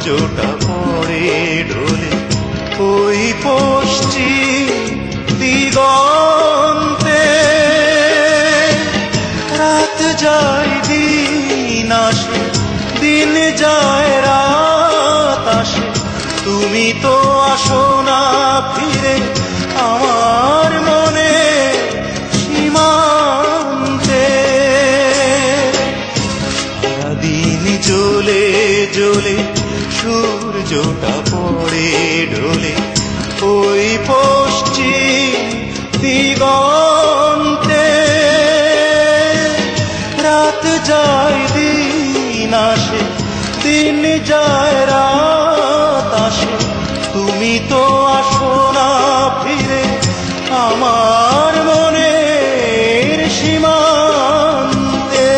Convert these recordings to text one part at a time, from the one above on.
সূর্যটা পড়ে ঢলে ওই পশ্চিম দিগন্তে। রাত যায় দিন আসে, দিন যায় রাত আসে, তুমি তো আসো না ফিরে আমার মনে সীমান্তে। সারাদিন জ্বলে জ্বলে সূর্যটা পড়ে ঢলে ওই পশ্চিম দিগন্তে। রাত যায় দিন আসে, দিন যায় রাত আসে, তুমি তো আসো না ফিরে আমার মনের সীমান্তে।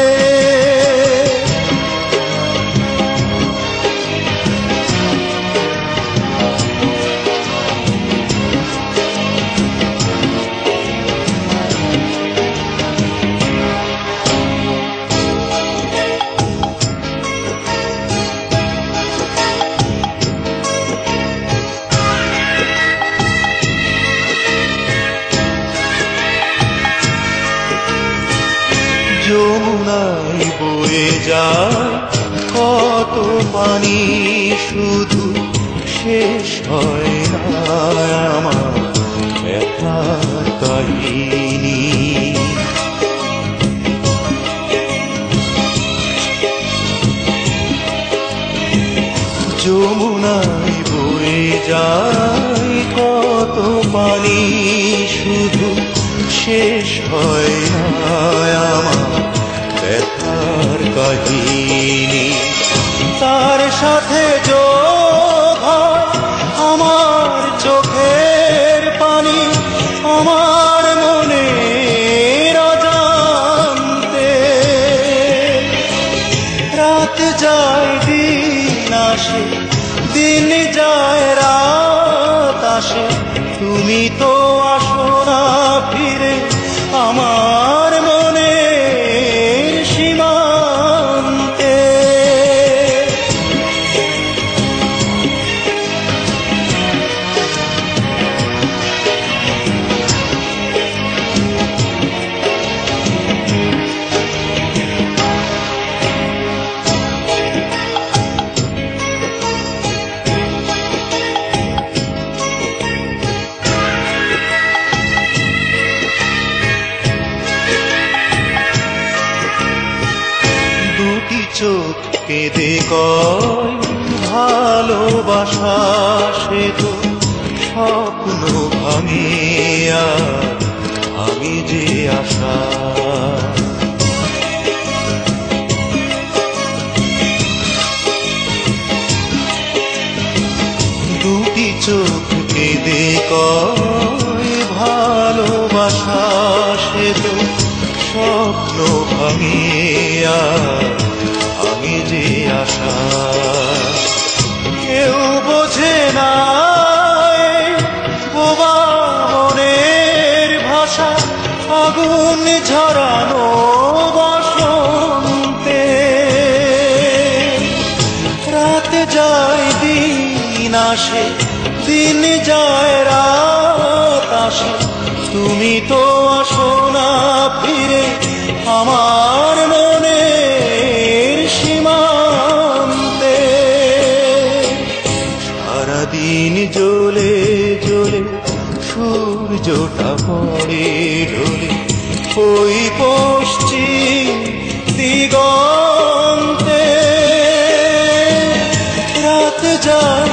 যমুনায় বয়ে যায় কত পানি, শুধু শেষ হয় না আমার ব্যথার কাহিনী। যমুনায় বয়ে যায় কত পানি, শুধু শেষ হয় না আমার ব্যথার কাহিনী। তার সাথে যোগ হয় আমার চোখের পানি, আমার মনের অজান্তে। রাত যায় দিন আসে, দিন যায় রাত আসে, তুমি তো আসো না ফিরে আমার মনের সীমান্তে। দুটি চোখ কেঁদে কয় ভালোবাসা, সে তো স্বপ্ন ভাঙে আর আমি যে আশা। দুটি চোখ কেঁদে কয় ভালোবাসা, সে তো স্বপ্ন ভাঙে আর আমি যে আশা। কেউ বোঝে না বোবা মনের ভাষা, আগুন ঝরানো বসন্তে। রাত যায় দিন আসে, দিন যায় রাত আসে, তুমি তো আসো না ফিরে আমার মনের সীমান্তে। সারাদিন জ্বলে জ্বলে সূর্যটা পড়ে ঢলে ওই পশ্চিম দিগন্তে। রাত যায়